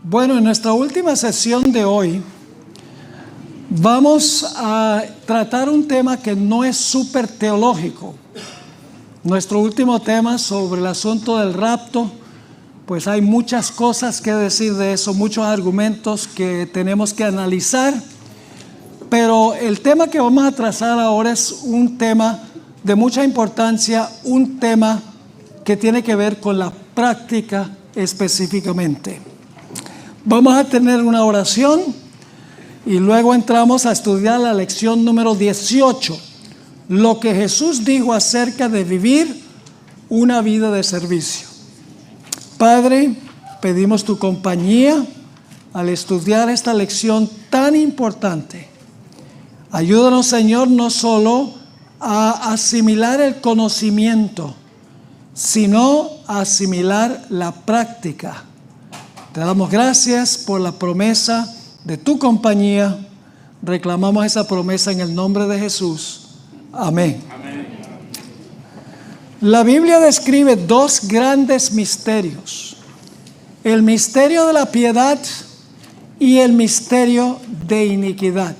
Bueno, en nuestra última sesión de hoy vamos a tratar un tema que no es súper teológico. Nuestro último tema sobre el asunto del rapto, pues hay muchas cosas que decir de eso, muchos argumentos que tenemos que analizar, pero el tema que vamos a trazar ahora es un tema de mucha importancia, un tema que tiene que ver con la práctica específicamente. Vamos a tener una oración y luego entramos a estudiar la lección número 18, lo que Jesús dijo acerca de vivir una vida de servicio. Padre, pedimos tu compañía al estudiar esta lección tan importante. Ayúdanos, Señor, no solo a asimilar el conocimiento, sino a asimilar la práctica. Te damos gracias por la promesa de tu compañía. Reclamamos esa promesa en el nombre de Jesús. Amén. Amén. La Biblia describe dos grandes misterios: el misterio de la piedad y el misterio de iniquidad.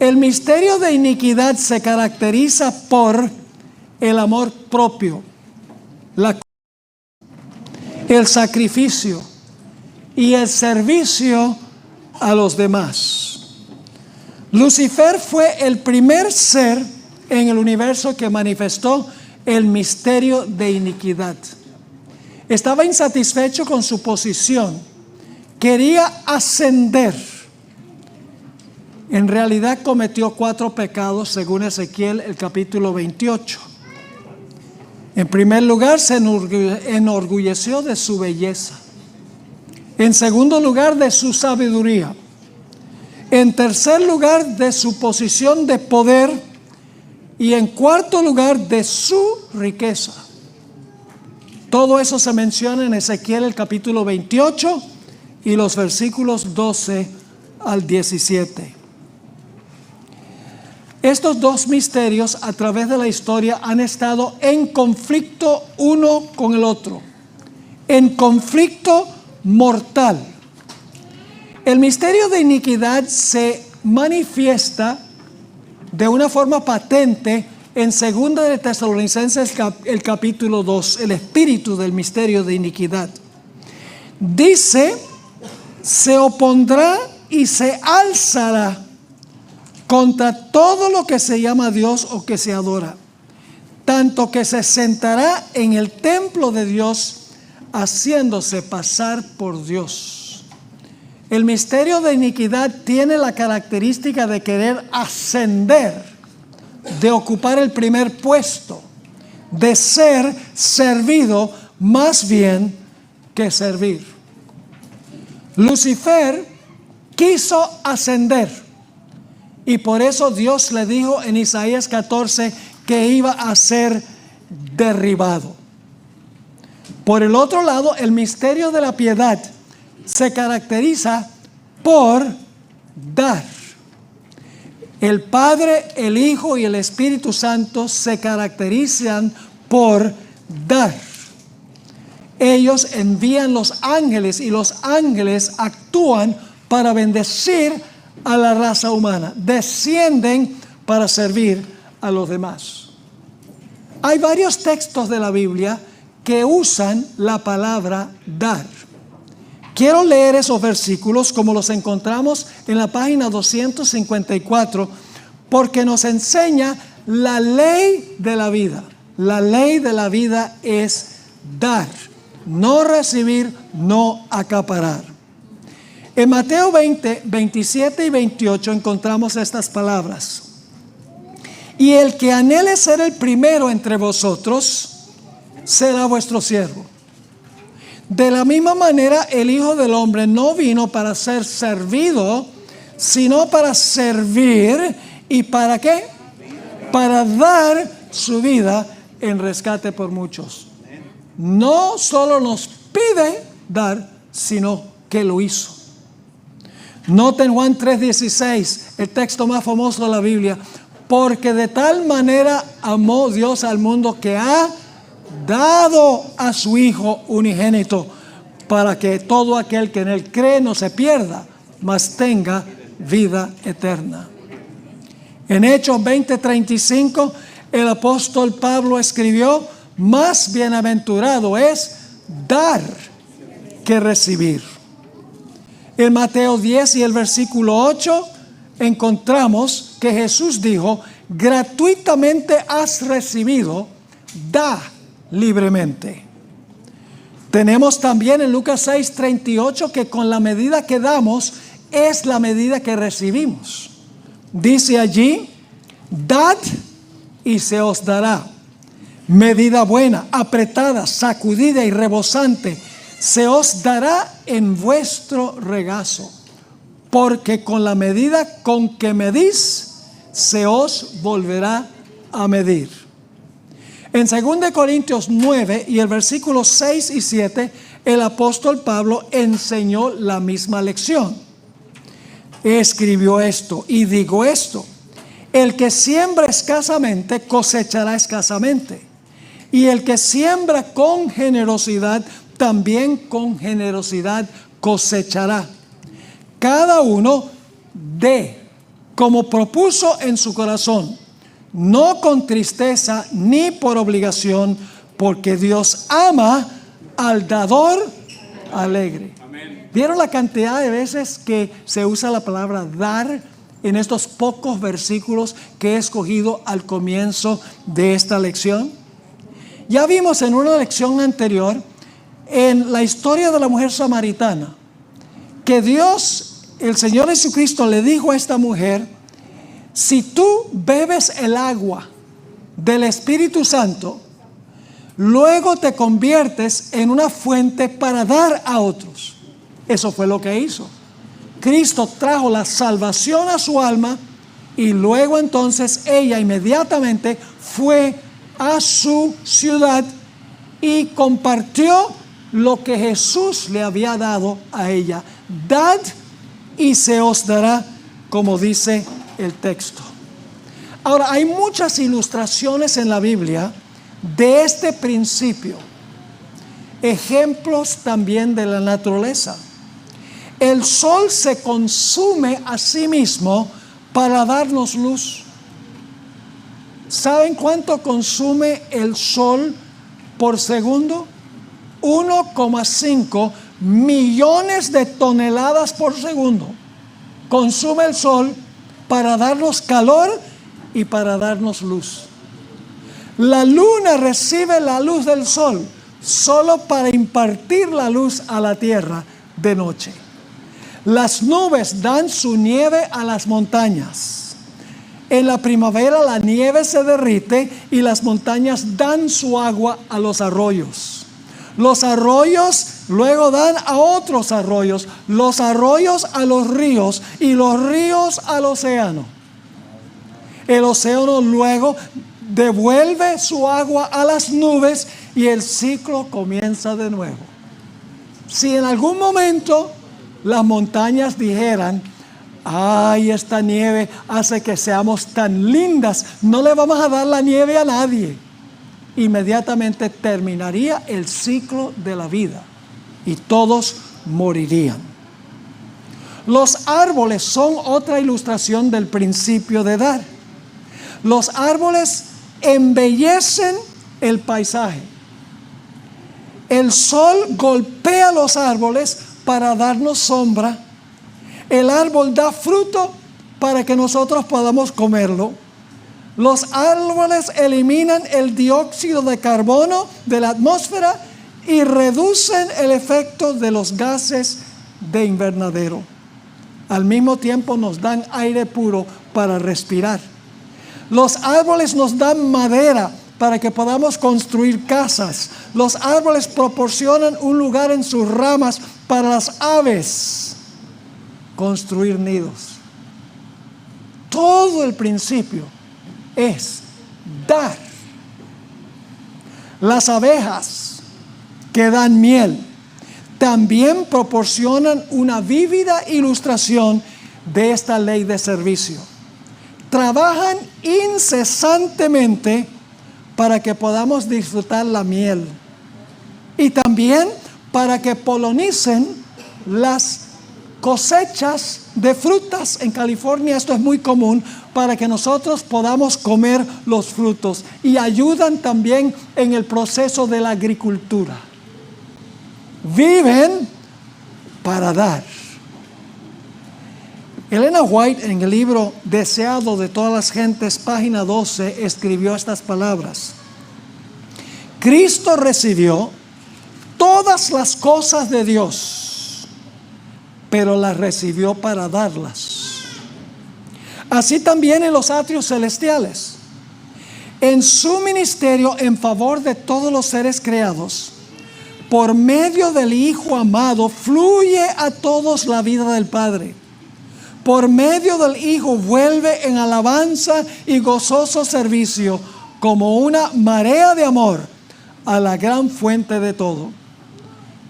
El misterio de iniquidad se caracteriza por el amor propio, el sacrificio y el servicio a los demás. Lucifer fue el primer ser en el universo que manifestó el misterio de iniquidad. Estaba insatisfecho con su posición, quería ascender. En realidad cometió 4 pecados según Ezequiel, el capítulo 28. En primer lugar, se enorgulleció de su belleza. En segundo lugar, de su sabiduría. En tercer lugar, de su posición de poder. Y en cuarto lugar, de su riqueza. Todo eso se menciona en Ezequiel, el capítulo 28 y los versículos 12 al 17. Estos dos misterios a través de la historia han estado en conflicto uno con el otro, en conflicto mortal. El misterio de iniquidad se manifiesta de una forma patente en 2 de Tesalonicenses el capítulo 2, el espíritu del misterio de iniquidad. Dice: se opondrá y se alzará contra todo lo que se llama Dios o que se adora, tanto que se sentará en el templo de Dios, haciéndose pasar por Dios. El misterio de iniquidad tiene la característica de querer ascender, de ocupar el primer puesto, de ser servido más bien que servir. Lucifer quiso ascender. Y por eso Dios le dijo en Isaías 14 que iba a ser derribado. Por el otro lado, el misterio de la piedad se caracteriza por dar. El Padre, el Hijo y el Espíritu Santo se caracterizan por dar. Ellos envían los ángeles y los ángeles actúan para bendecir a la raza humana, descienden para servir a los demás. Hay varios textos de la Biblia que usan la palabra dar. Quiero leer esos versículos como los encontramos en la página 254, porque nos enseña la ley de la vida. La ley de la vida es dar, no recibir, no acaparar. En Mateo 20, 27 y 28 encontramos estas palabras: y el que anhele ser el primero entre vosotros será vuestro siervo. De la misma manera, el Hijo del Hombre no vino para ser servido, sino para servir. ¿Y para qué? Para dar su vida en rescate por muchos. No solo nos pide dar, sino que lo hizo. Noten Juan 3:16, el texto más famoso de la Biblia: porque de tal manera amó Dios al mundo que ha dado a su Hijo unigénito, para que todo aquel que en él cree no se pierda, mas tenga vida eterna. En Hechos 20:35, el apóstol Pablo escribió: más bienaventurado es dar que recibir. En Mateo 10 y el versículo 8 encontramos que Jesús dijo: gratuitamente has recibido, da libremente. Tenemos también en Lucas 6:38 que con la medida que damos es la medida que recibimos. Dice allí: dad y se os dará. Medida buena, apretada, sacudida y rebosante, se os dará en vuestro regazo. Porque con la medida con que medís, se os volverá a medir. En 2 Corintios 9 y el versículo 6 y 7, el apóstol Pablo enseñó la misma lección. Escribió esto: y digo esto, el que siembra escasamente cosechará escasamente, y el que siembra con generosidad también con generosidad cosechará. Cada uno dé como propuso en su corazón, no con tristeza ni por obligación, porque Dios ama al dador alegre. Amén. ¿Vieron la cantidad de veces que se usa la palabra dar en estos pocos versículos que he escogido al comienzo de esta lección? Ya vimos en una lección anterior, en la historia de la mujer samaritana, que Dios, el Señor Jesucristo, le dijo a esta mujer: si tú bebes el agua del Espíritu Santo, luego te conviertes en una fuente para dar a otros. Eso fue lo que hizo. Cristo trajo la salvación a su alma, y luego entonces ella inmediatamente fue a su ciudad y compartió lo que Jesús le había dado a ella. Dad y se os dará, como dice el texto. Ahora, hay muchas ilustraciones en la Biblia de este principio, ejemplos también de la naturaleza. El sol se consume a sí mismo para darnos luz. ¿Saben cuánto consume el sol por segundo? 1,5 millones de toneladas por segundo consume el sol para darnos calor y para darnos luz. La luna recibe la luz del sol solo para impartir la luz a la tierra de noche. Las nubes dan su nieve a las montañas. En la primavera la nieve se derrite y las montañas dan su agua a los arroyos. Los arroyos luego dan a otros arroyos, los arroyos a los ríos y los ríos al océano. El océano luego devuelve su agua a las nubes y el ciclo comienza de nuevo. Si en algún momento las montañas dijeran: ay, esta nieve hace que seamos tan lindas, no le vamos a dar la nieve a nadie, inmediatamente terminaría el ciclo de la vida y todos morirían. Los árboles son otra ilustración del principio de dar. Los árboles embellecen el paisaje. El sol golpea los árboles para darnos sombra. El árbol da fruto para que nosotros podamos comerlo. Los árboles eliminan el dióxido de carbono de la atmósfera y reducen el efecto de los gases de invernadero. Al mismo tiempo nos dan aire puro para respirar. Los árboles nos dan madera para que podamos construir casas. Los árboles proporcionan un lugar en sus ramas para las aves construir nidos. Todo el principio es dar. Las abejas que dan miel también proporcionan una vívida ilustración de esta ley de servicio. Trabajan incesantemente para que podamos disfrutar la miel y también para que polonicen las cosechas de frutas. En California esto es muy común, para que nosotros podamos comer los frutos, y ayudan también en el proceso de la agricultura. Viven para dar. Elena White, en el libro Deseado de todas las gentes, página 12, escribió estas palabras: Cristo recibió todas las cosas de Dios, pero las recibió para darlas. Así también en los atrios celestiales, en su ministerio en favor de todos los seres creados, por medio del Hijo amado, fluye a todos la vida del Padre. Por medio del Hijo vuelve en alabanza y gozoso servicio, como una marea de amor, a la gran fuente de todo.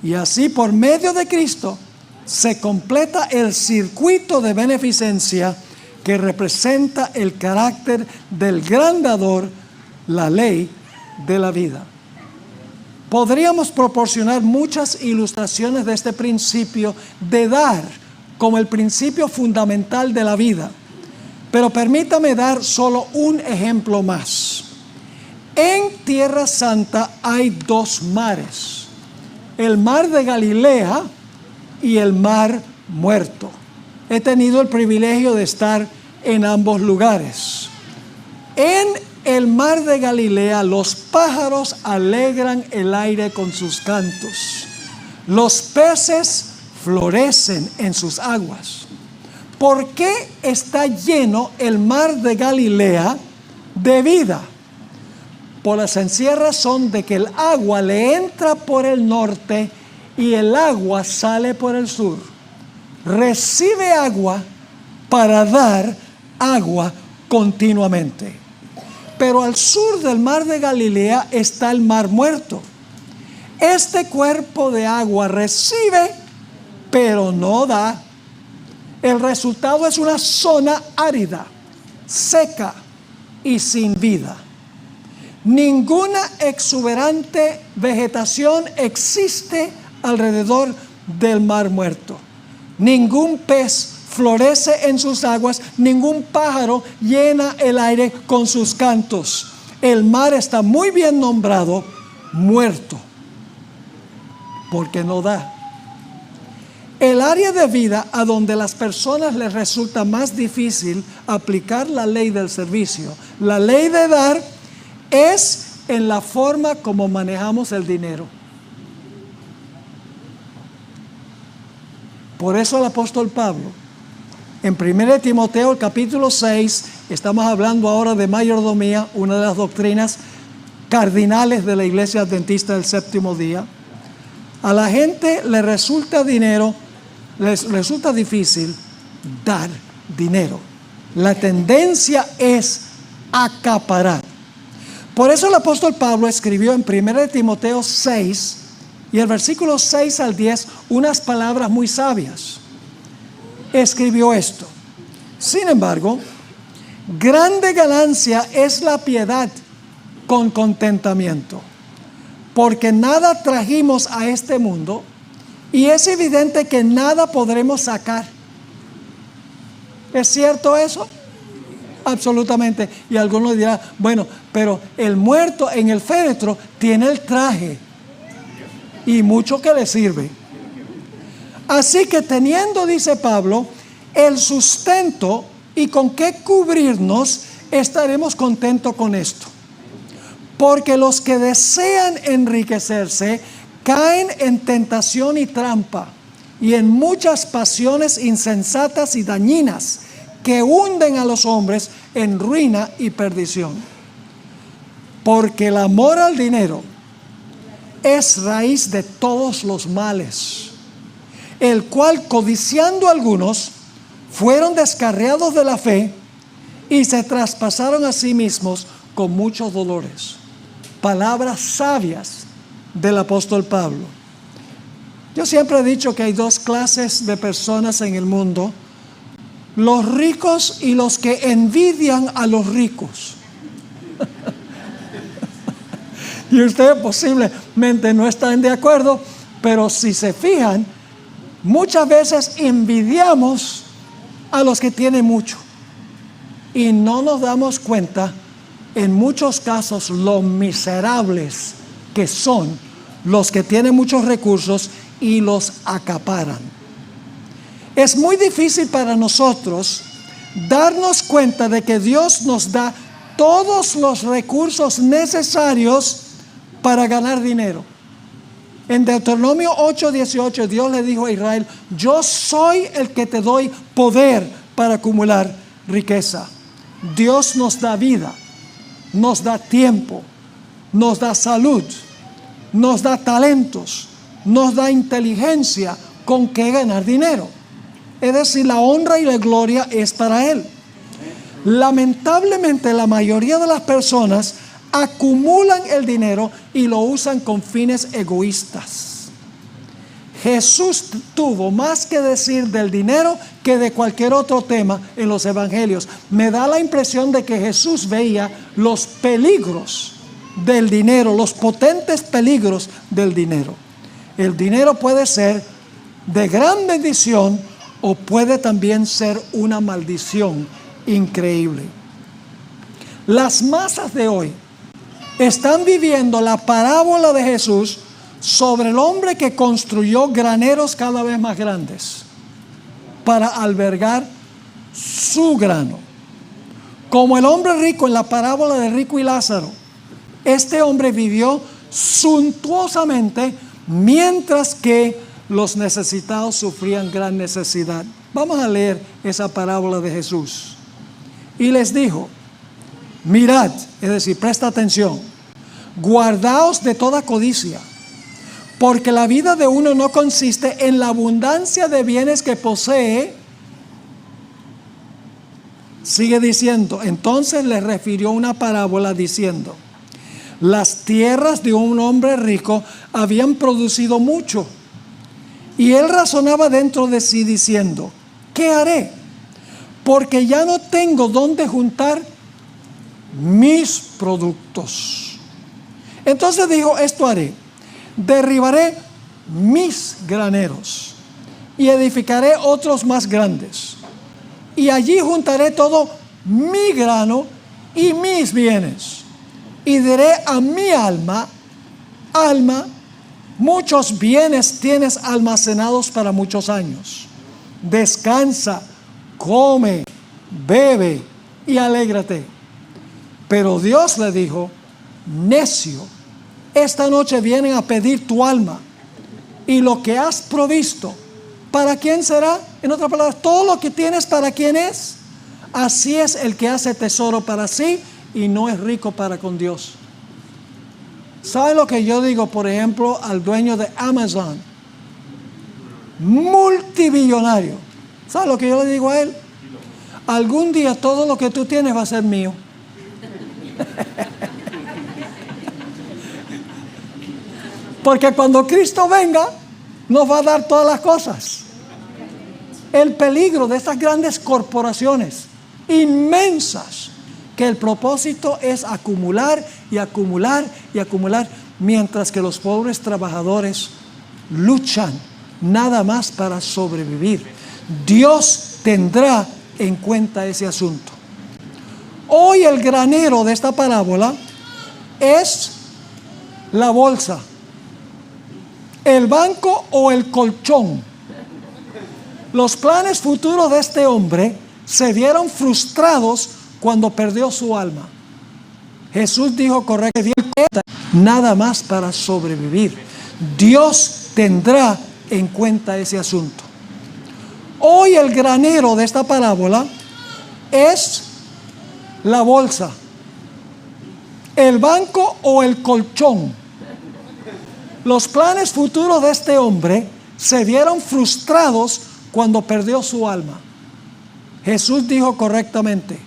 Y así, por medio de Cristo, se completa el circuito de beneficencia que representa el carácter del gran dador, la ley de la vida. Podríamos proporcionar muchas ilustraciones de este principio de dar como el principio fundamental de la vida, pero permítame dar solo un ejemplo más. En Tierra Santa hay dos mares: el mar de Galilea y el mar Muerto. He tenido el privilegio de estar en ambos lugares. En el mar de Galilea los pájaros alegran el aire con sus cantos. Los peces florecen en sus aguas. ¿Por qué está lleno el mar de Galilea de vida? Por la sencilla razón de que el agua le entra por el norte y el agua sale por el sur. Recibe agua para dar agua continuamente. Pero al sur del mar de Galilea está el mar Muerto. Este cuerpo de agua recibe, pero no da. El resultado es una zona árida, seca y sin vida. Ninguna exuberante vegetación existe alrededor del mar Muerto. Ningún pez florece en sus aguas, ningún pájaro llena el aire con sus cantos. El mar está muy bien nombrado muerto, porque no da. El área de vida a donde las personas les resulta más difícil aplicar la ley del servicio, la ley de dar, es en la forma como manejamos el dinero. Por eso el apóstol Pablo, en 1 Timoteo, el capítulo 6, estamos hablando ahora de mayordomía, una de las doctrinas cardinales de la Iglesia Adventista del Séptimo Día. A la gente les resulta difícil dar dinero. La tendencia es acaparar. Por eso el apóstol Pablo escribió en 1 Timoteo 6, y el versículo 6 al 10, unas palabras muy sabias. Escribió esto: sin embargo, grande ganancia es la piedad con contentamiento, porque nada trajimos a este mundo, y es evidente que nada podremos sacar. ¿Es cierto eso? Absolutamente. Y algunos dirán, bueno, pero el muerto en el féretro tiene el traje y mucho que le sirve. Así que teniendo, dice Pablo, el sustento y con qué cubrirnos, estaremos contentos con esto. Porque los que desean enriquecerse caen en tentación y trampa, y en muchas pasiones insensatas y dañinas, que hunden a los hombres en ruina y perdición. Porque el amor al dinero es raíz de todos los males, el cual, codiciando algunos, fueron descarriados de la fe y se traspasaron a sí mismos con muchos dolores. Palabras sabias del apóstol Pablo. Yo siempre he dicho que hay dos clases de personas en el mundo: los ricos y los que envidian a los ricos. Y ustedes posiblemente no están de acuerdo, Pero si se fijan, muchas veces envidiamos a los que tienen mucho y no nos damos cuenta en muchos casos lo miserables que son los que tienen muchos recursos y los acaparan. Es muy difícil para nosotros darnos cuenta de que Dios nos da todos los recursos necesarios para ganar dinero. En Deuteronomio 8:18 Dios le dijo a Israel: yo soy el que te doy poder para acumular riqueza. Dios nos da vida, nos da tiempo, nos da salud, nos da talentos, nos da inteligencia con que ganar dinero. Es decir, la honra y la gloria es para Él. Lamentablemente, la mayoría de las personas acumulan el dinero y lo usan con fines egoístas. Jesús tuvo más que decir del dinero que de cualquier otro tema en los evangelios. Me da la impresión de que Jesús veía los peligros del dinero, los potentes peligros del dinero. El dinero puede ser de gran bendición o puede también ser una maldición increíble. Las masas de hoy están viviendo la parábola de Jesús sobre el hombre que construyó graneros cada vez más grandes para albergar su grano. Como el hombre rico en la parábola de Rico y Lázaro, este hombre vivió suntuosamente mientras que los necesitados sufrían gran necesidad. Vamos a leer esa parábola de Jesús. Y les dijo: mirad, es decir, presta atención, guardaos de toda codicia, porque la vida de uno no consiste en la abundancia de bienes que posee. Sigue diciendo, entonces le refirió una parábola diciendo: las tierras de un hombre rico habían producido mucho, y él razonaba dentro de sí diciendo: ¿qué haré? Porque ya no tengo dónde juntar mis productos. Entonces dijo: esto haré, derribaré mis graneros y edificaré otros más grandes, y allí juntaré todo mi grano y mis bienes, y diré a mi alma: alma, muchos bienes tienes almacenados para muchos años. Descansa, come, bebe y alégrate. Pero Dios le dijo: necio, esta noche vienen a pedir tu alma, y lo que has provisto, ¿para quién será? En otras palabras, todo lo que tienes, ¿para quién es? Así es el que hace tesoro para sí y no es rico para con Dios. ¿Sabe lo que yo digo, por ejemplo, al dueño de Amazon? Multimillonario. ¿Sabe lo que yo le digo a él? Algún día todo lo que tú tienes va a ser mío. Porque cuando Cristo venga, nos va a dar todas las cosas. El peligro de estas grandes corporaciones inmensas, que el propósito es acumular y acumular y acumular, mientras que los pobres trabajadores luchan nada más para sobrevivir. Dios tendrá en cuenta ese asunto. Hoy el granero de esta parábola es la bolsa, el banco o el colchón. Los planes futuros de este hombre se vieron frustrados cuando perdió su alma. Jesús dijo correctamente, nada más para sobrevivir. Dios tendrá en cuenta ese asunto. Hoy el granero de esta parábola es la bolsa, el banco o el colchón. Los planes futuros de este hombre se vieron frustrados cuando perdió su alma. Jesús dijo correctamente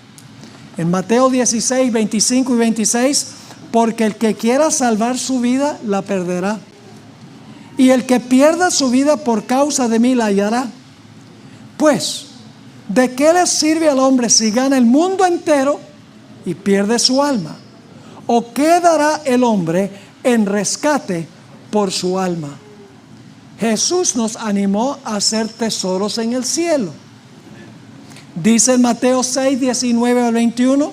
en Mateo 16, 25 y 26: porque el que quiera salvar su vida la perderá, y el que pierda su vida por causa de mí la hallará. Pues, ¿de qué le sirve al hombre si gana el mundo entero y pierde su alma? ¿O qué dará el hombre en rescate por su alma? Jesús nos animó a hacer tesoros en el cielo. Dice en Mateo 6, 19 al 21,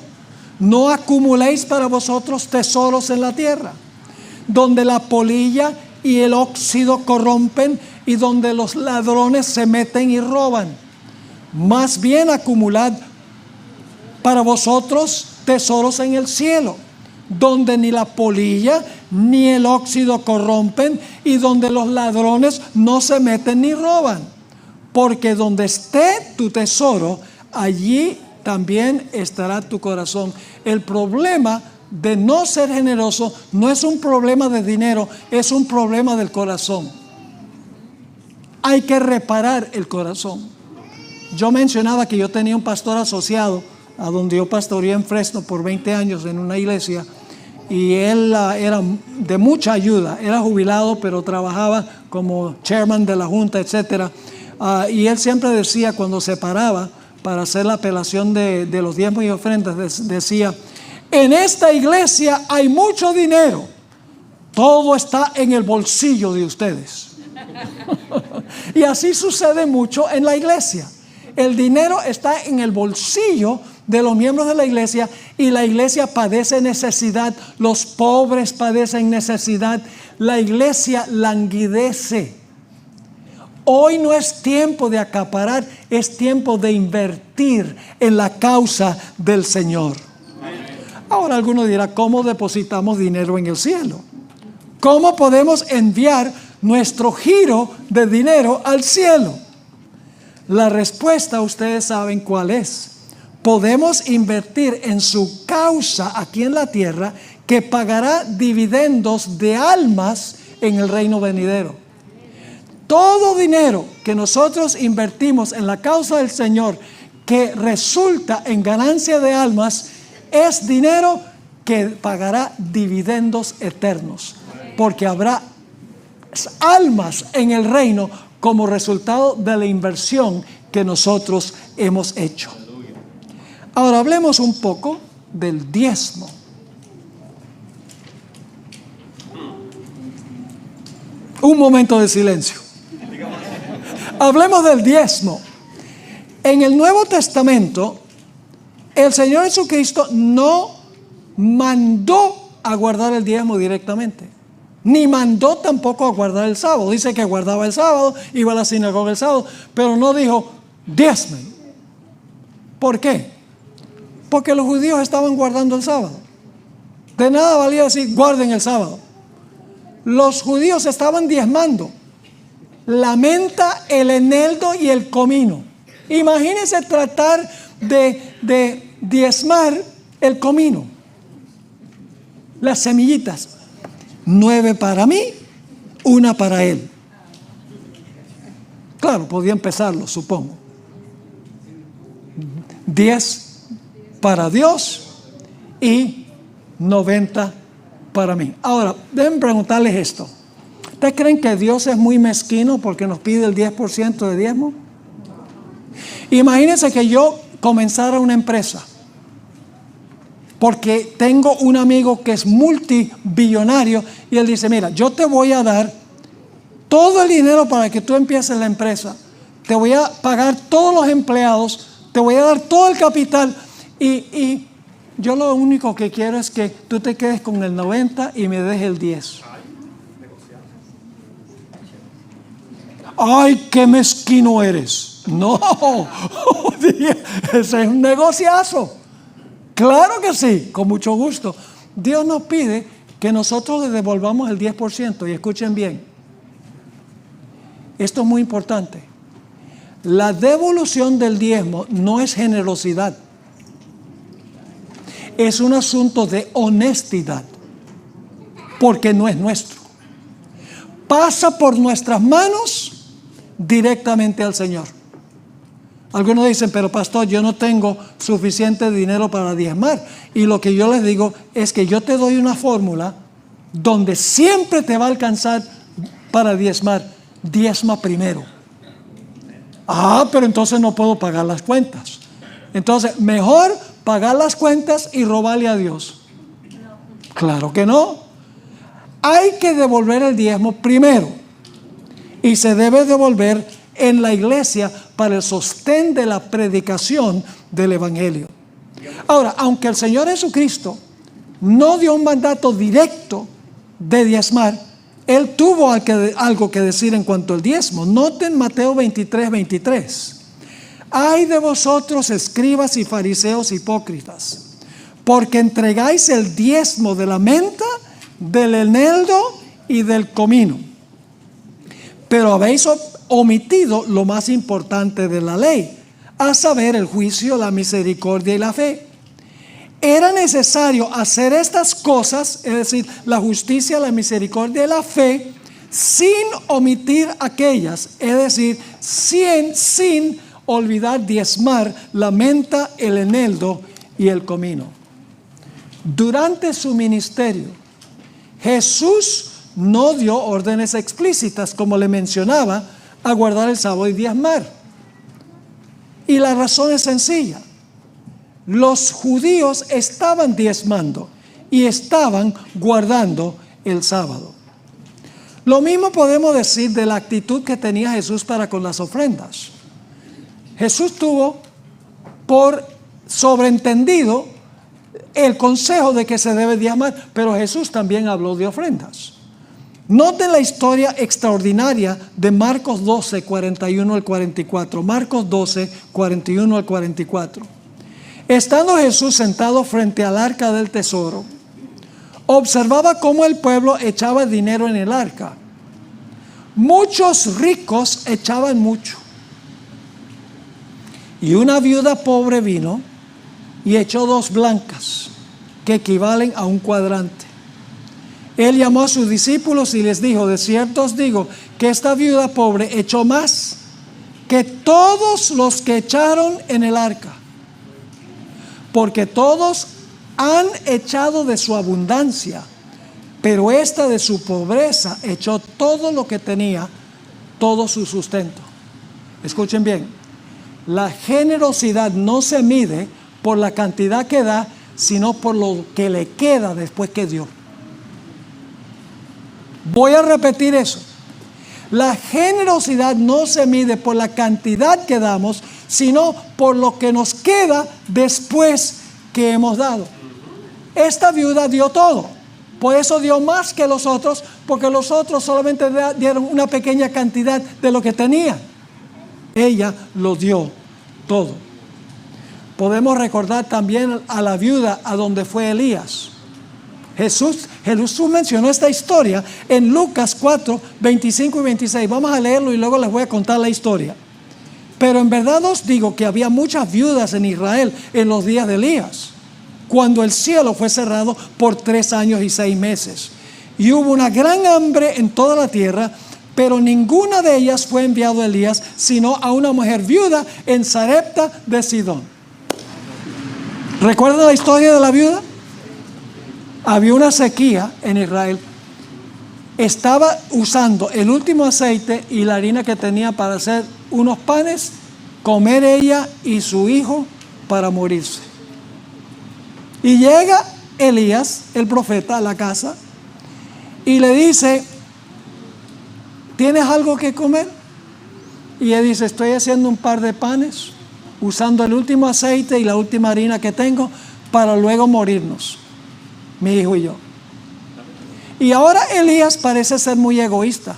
no acumuléis para vosotros tesoros en la tierra, donde la polilla y el óxido corrompen y donde los ladrones se meten y roban. Más bien acumulad para vosotros tesoros en el cielo, donde ni la polilla ni el óxido corrompen y donde los ladrones no se meten ni roban. Porque donde esté tu tesoro, allí también estará tu corazón. El problema de no ser generoso no es un problema de dinero, es un problema del corazón. Hay que reparar el corazón. Yo mencionaba que yo tenía un pastor asociado a donde yo pastoreé en Fresno por 20 años en una iglesia, y él era de mucha ayuda. Era jubilado, pero trabajaba como chairman de la junta, etc. Y él siempre decía, cuando se paraba para hacer la apelación de los diezmos y ofrendas, decía: en esta iglesia hay mucho dinero, todo está en el bolsillo de ustedes. Y así sucede mucho en la iglesia. El dinero está en el bolsillo de los miembros de la iglesia, y la iglesia padece necesidad, los pobres padecen necesidad, la iglesia languidece. Hoy no es tiempo de acaparar, es tiempo de invertir en la causa del Señor. Ahora alguno dirá: ¿cómo depositamos dinero en el cielo? ¿Cómo podemos enviar nuestro giro de dinero al cielo? La respuesta ustedes saben cuál es. Podemos invertir en su causa aquí en la tierra, que pagará dividendos de almas en el reino venidero. Todo dinero que nosotros invertimos en la causa del Señor, que resulta en ganancia de almas, es dinero que pagará dividendos eternos, porque habrá almas en el reino como resultado de la inversión que nosotros hemos hecho. Ahora hablemos un poco del diezmo. Un momento de silencio. Hablemos del diezmo. En el Nuevo Testamento, el Señor Jesucristo no mandó a guardar el diezmo directamente, ni mandó tampoco a guardar el sábado. Dice que guardaba el sábado, iba a la sinagoga el sábado, pero no dijo diezmen. ¿Por qué? Porque los judíos estaban guardando el sábado. De nada valía decir guarden el sábado. Los judíos estaban diezmando la menta, el eneldo y el comino. Imagínense tratar de diezmar el comino, las semillitas. 9 para mí, 1 para él. Claro, podía empezarlo, supongo. 10 para Dios y 90 para mí. Ahora, deben preguntarles esto. ¿Ustedes creen que Dios es muy mezquino porque nos pide el 10% de diezmo? Imagínense que yo comenzara una empresa, porque tengo un amigo que es multibillonario, y él dice: mira, yo te voy a dar todo el dinero para que tú empieces la empresa, te voy a pagar todos los empleados, te voy a dar todo el capital, y yo lo único que quiero es que tú te quedes con el 90 y me des el 10. ¡Ay, qué mezquino eres! No, ese es un negociazo. Claro que sí, con mucho gusto. Dios nos pide que nosotros le devolvamos el 10%. Y escuchen bien, esto es muy importante. La devolución del diezmo no es generosidad, es un asunto de honestidad, porque no es nuestro. Pasa por nuestras manos directamente al Señor. Algunos dicen: pero pastor, yo no tengo suficiente dinero para diezmar. Y lo que yo les digo es que yo te doy una fórmula donde siempre te va a alcanzar para diezmar. Diezma primero. Pero entonces no puedo pagar las cuentas. Entonces, mejor pagar las cuentas y robarle a Dios. Claro que no. Hay que devolver el diezmo primero. y se debe devolver en la iglesia para el sostén de la predicación del Evangelio. Ahora, aunque el Señor Jesucristo no dio un mandato directo de diezmar, Él tuvo algo que decir en cuanto al diezmo. Noten Mateo 23:23. Ay de vosotros, escribas y fariseos hipócritas, porque entregáis el diezmo de la menta, del eneldo y del comino, pero habéis omitido lo más importante de la ley, a saber, el juicio, la misericordia y la fe. Era necesario hacer estas cosas, es decir, la justicia, la misericordia y la fe, sin omitir aquellas, es decir, sin olvidar diezmar la menta, el eneldo y el comino. Durante su ministerio, Jesús no dio órdenes explícitas, como le mencionaba, a guardar el sábado y diezmar. Y la razón es sencilla. Los judíos estaban diezmando y estaban guardando el sábado. Lo mismo podemos decir de la actitud que tenía Jesús para con las ofrendas. Jesús tuvo por sobreentendido el consejo de que se debe diezmar, pero Jesús también habló de ofrendas. Noten la historia extraordinaria de Marcos 12, 41 al 44. Marcos 12, 41 al 44. Estando Jesús sentado frente al arca del tesoro, observaba cómo el pueblo echaba dinero en el arca. Muchos ricos echaban mucho. Y una viuda pobre vino y echó 2 blancas, que equivalen a un cuadrante. Él llamó a sus discípulos y les dijo: de cierto os digo que esta viuda pobre echó más que todos los que echaron en el arca, porque todos han echado de su abundancia, pero esta de su pobreza echó todo lo que tenía, todo su sustento. Escuchen bien, la generosidad no se mide por la cantidad que da, sino por lo que le queda después que dio. Voy a repetir eso. La generosidad no se mide por la cantidad que damos, sino por lo que nos queda después que hemos dado. Esta viuda dio todo. Por eso dio más que los otros, porque los otros solamente dieron una pequeña cantidad de lo que tenían. Ella lo dio todo. Podemos recordar también a la viuda a donde fue Elías. Jesús mencionó esta historia en Lucas 4, 25 y 26. Vamos a leerlo y luego les voy a contar la historia. Pero en verdad os digo que había muchas viudas en Israel en los días de Elías, cuando el cielo fue cerrado por 3 años y 6 meses. Y hubo una gran hambre en toda la tierra, pero ninguna de ellas fue enviado a Elías, sino a una mujer viuda en Sarepta de Sidón. ¿Recuerdan la historia de la viuda? Había una sequía en Israel. Estaba usando el último aceite y la harina que tenía para hacer unos panes, comer ella y su hijo para morirse. Y llega Elías, el profeta, a la casa y le dice: ¿tienes algo que comer? Y él dice: estoy haciendo un par de panes, usando el último aceite y la última harina que tengo para luego morirnos, mi hijo y yo. Y ahora Elías parece ser muy egoísta,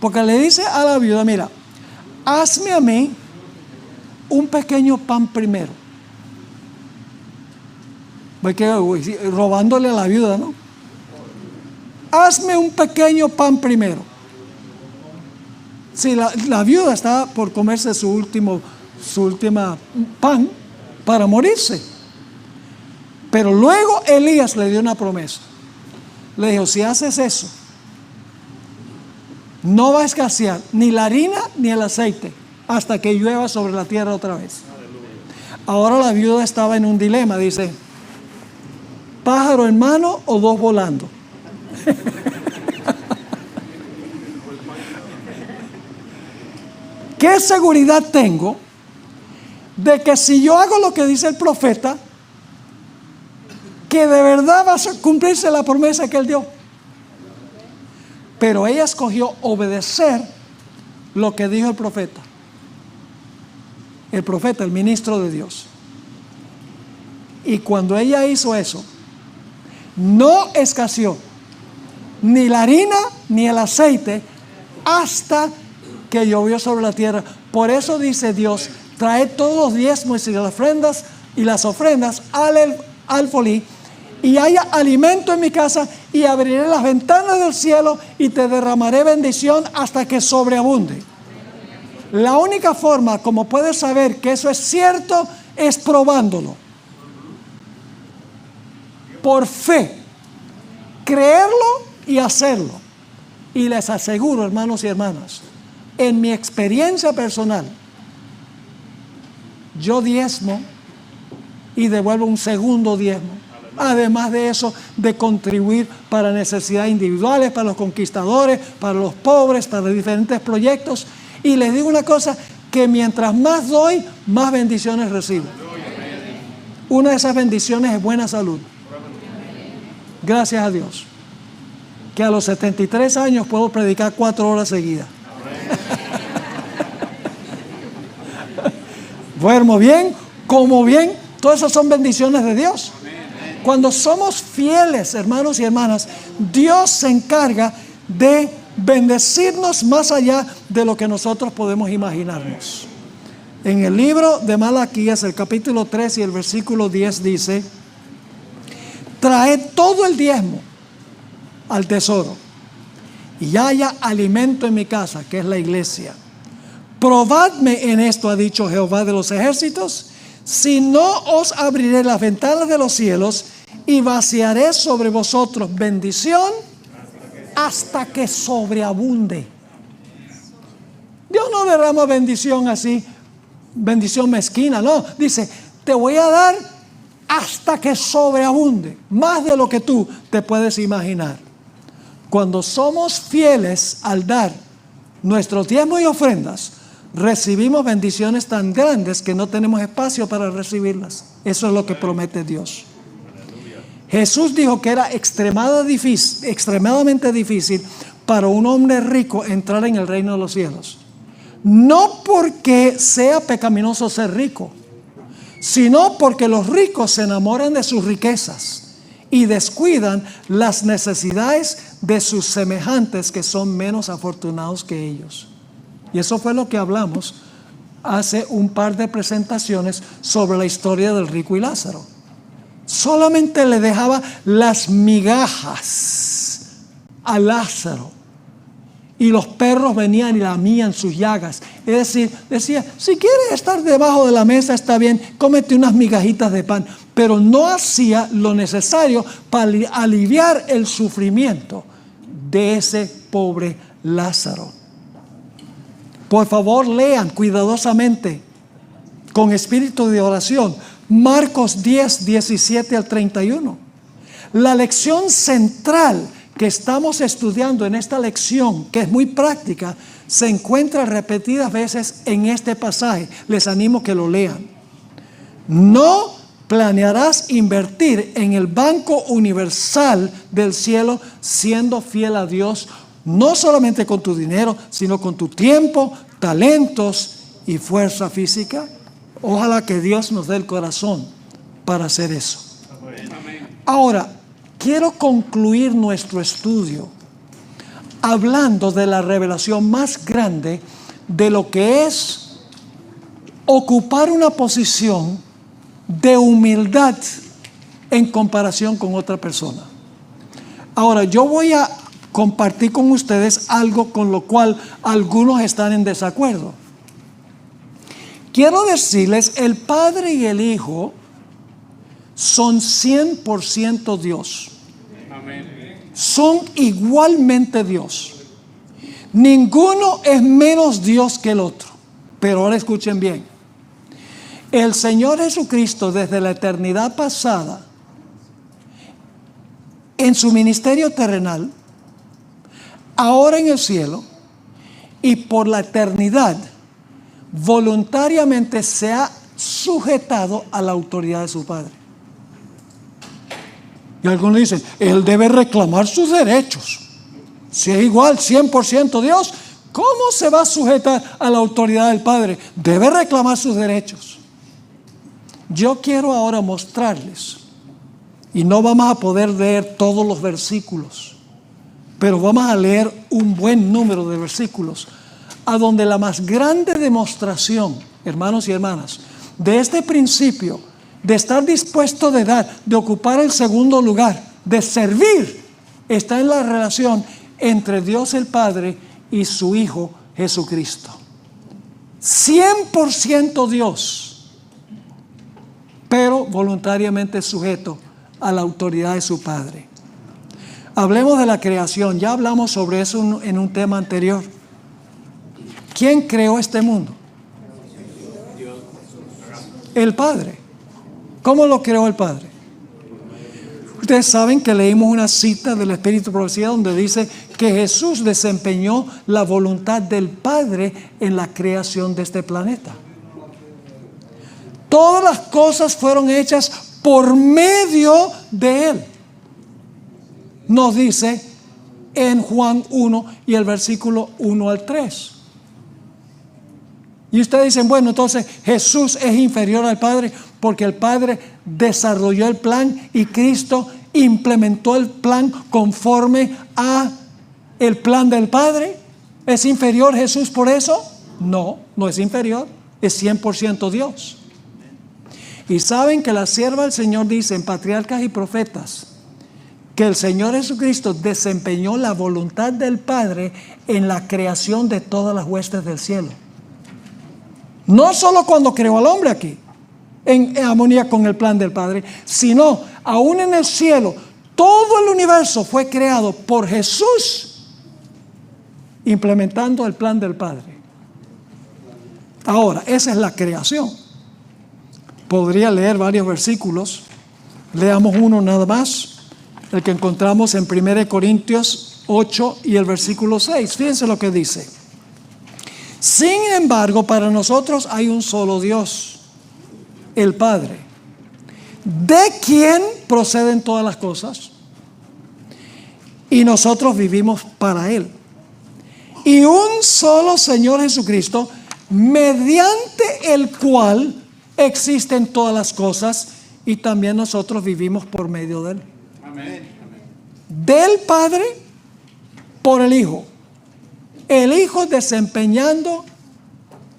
porque le dice a la viuda: mira, hazme a mí un pequeño pan primero. Porque robándole a la viuda, ¿no? Hazme un pequeño pan primero. Si la viuda estaba por comerse su última pan para morirse. Pero luego Elías le dio una promesa. Le dijo: si haces eso, no va a escasear ni la harina ni el aceite hasta que llueva sobre la tierra otra vez. Ahora la viuda estaba en un dilema. Dice: pájaro en mano o 2 volando. ¿Qué seguridad tengo de que si yo hago lo que dice el profeta, que de verdad va a cumplirse la promesa que él dio? Pero ella escogió obedecer lo que dijo el profeta. El profeta, el ministro de Dios. Y cuando ella hizo eso, no escaseó ni la harina ni el aceite hasta que llovió sobre la tierra. Por eso dice Dios: traed todos los diezmos y las ofrendas al alfolí, y haya alimento en mi casa, y abriré las ventanas del cielo y te derramaré bendición hasta que sobreabunde. La única forma como puedes saber que eso es cierto es probándolo. Por fe, creerlo y hacerlo. Y les aseguro, hermanos y hermanas, en mi experiencia personal, yo diezmo y devuelvo un segundo diezmo. Además de eso, de contribuir para necesidades individuales, para los conquistadores, para los pobres, para diferentes proyectos. Y les digo una cosa, que mientras más doy, más bendiciones recibo. Una de esas bendiciones es buena salud. Gracias a Dios, que a los 73 años puedo predicar 4 horas seguidas. Duermo bien, como bien, todas esas son bendiciones de Dios. Cuando somos fieles, hermanos y hermanas, Dios se encarga de bendecirnos más allá de lo que nosotros podemos imaginarnos. En el libro de Malaquías, el capítulo 3 y el versículo 10 dice: traed todo el diezmo al tesoro, y haya alimento en mi casa, que es la iglesia. Probadme en esto, ha dicho Jehová de los ejércitos, si no os abriré las ventanas de los cielos y vaciaré sobre vosotros bendición hasta que sobreabunde. Dios no derrama bendición así, bendición mezquina, no. Dice: te voy a dar hasta que sobreabunde, más de lo que tú te puedes imaginar. Cuando somos fieles al dar nuestros diezmos y ofrendas, recibimos bendiciones tan grandes que no tenemos espacio para recibirlas. Eso es lo que promete Dios. Jesús dijo que era extremadamente difícil para un hombre rico entrar en el reino de los cielos. No porque sea pecaminoso ser rico, sino porque los ricos se enamoran de sus riquezas y descuidan las necesidades de sus semejantes que son menos afortunados que ellos. Y eso fue lo que hablamos hace un par de presentaciones sobre la historia del rico y Lázaro. Solamente le dejaba las migajas a Lázaro, y los perros venían y lamían sus llagas. Es decir, decía: si quieres estar debajo de la mesa está bien, cómete unas migajitas de pan. Pero no hacía lo necesario para aliviar el sufrimiento de ese pobre Lázaro. Por favor, lean cuidadosamente, con espíritu de oración, Marcos 10, 17 al 31. La lección central que estamos estudiando en esta lección, que es muy práctica, se encuentra repetidas veces en este pasaje. Les animo que lo lean. No planearás invertir en el banco universal del cielo siendo fiel a Dios, no solamente con tu dinero, sino con tu tiempo, talentos y fuerza física. Ojalá que Dios nos dé el corazón para hacer eso. Ahora, quiero concluir nuestro estudio hablando de la revelación más grande de lo que es ocupar una posición de humildad en comparación con otra persona. Ahora, yo voy a compartir con ustedes algo con lo cual algunos están en desacuerdo. Quiero decirles, el Padre y el Hijo son 100% Dios. Son igualmente Dios. Ninguno es menos Dios que el otro. Pero ahora escuchen bien. El Señor Jesucristo, desde la eternidad pasada, en su ministerio terrenal, ahora en el cielo y por la eternidad, voluntariamente se ha sujetado a la autoridad de su Padre. Y algunos dicen: Él debe reclamar sus derechos. Si es igual, 100% Dios, ¿Cómo se va a sujetar a la autoridad del Padre? Debe reclamar sus derechos. Yo quiero ahora mostrarles, y no vamos a poder leer todos los versículos, pero vamos a leer un buen número de versículos, a donde la más grande demostración, hermanos y hermanas, de este principio, de estar dispuesto de dar, de ocupar el segundo lugar, de servir, está en la relación entre Dios el Padre y su Hijo Jesucristo. 100% Dios, pero voluntariamente sujeto a la autoridad de su Padre. Hablemos de la creación. Ya hablamos sobre eso en un tema anterior. ¿Quién creó este mundo? El Padre. ¿Cómo lo creó el Padre? Ustedes saben que leímos una cita del Espíritu de Profecía donde dice que Jesús desempeñó la voluntad del Padre en la creación de este planeta. Todas las cosas fueron hechas por medio de Él. Nos dice en Juan 1 y el versículo 1 al 3. Y ustedes dicen, bueno, entonces Jesús es inferior al Padre porque el Padre desarrolló el plan y Cristo implementó el plan conforme a el plan del Padre. ¿Es inferior Jesús por eso? No, no es inferior, es 100% Dios. Y saben que la sierva del Señor dice en Patriarcas y Profetas que el Señor Jesucristo desempeñó la voluntad del Padre en la creación de todas las huestes del cielo. No solo cuando creó al hombre aquí, en armonía con el plan del Padre, sino aún en el cielo, todo el universo fue creado por Jesús, implementando el plan del Padre. Ahora, esa es la creación. Podría leer varios versículos. Leamos uno nada más, el que encontramos en 1 Corintios 8 y el versículo 6. Fíjense lo que dice. Sin embargo, para nosotros hay un solo Dios, el Padre, de quien proceden todas las cosas, y nosotros vivimos para Él. Y un solo Señor Jesucristo, mediante el cual existen todas las cosas, y también nosotros vivimos por medio de Él. Amén. Del Padre por el Hijo. El Hijo desempeñando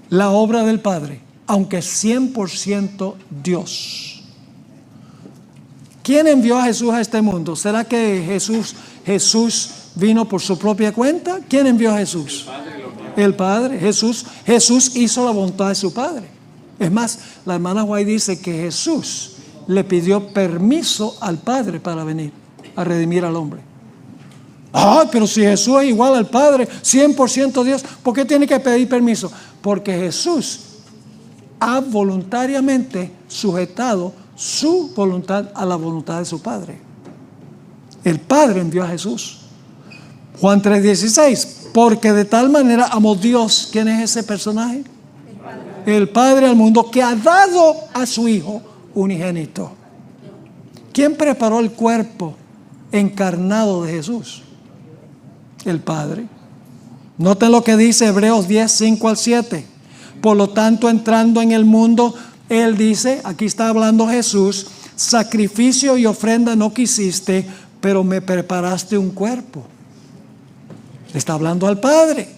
la obra del Padre, aunque 100% Dios. ¿Quién envió a Jesús a este mundo? ¿Será que Jesús vino por su propia cuenta? ¿Quién envió a Jesús? El Padre. Jesús hizo la voluntad de su Padre. Es más, la hermana White dice que Jesús le pidió permiso al Padre para venir a redimir al hombre. Pero si Jesús es igual al Padre, 100% Dios, ¿por qué tiene que pedir permiso? Porque Jesús ha voluntariamente sujetado su voluntad a la voluntad de su Padre. El Padre envió a Jesús. Juan 3:16, porque de tal manera amó Dios. ¿Quién es ese personaje? El Padre al mundo, que ha dado a su Hijo unigénito. ¿Quién preparó el cuerpo encarnado de Jesús? El Padre. Noten lo que dice Hebreos 10, 5 al 7. Por lo tanto, entrando en el mundo, Él dice, aquí está hablando Jesús, sacrificio y ofrenda no quisiste, pero me preparaste un cuerpo. Está hablando al Padre.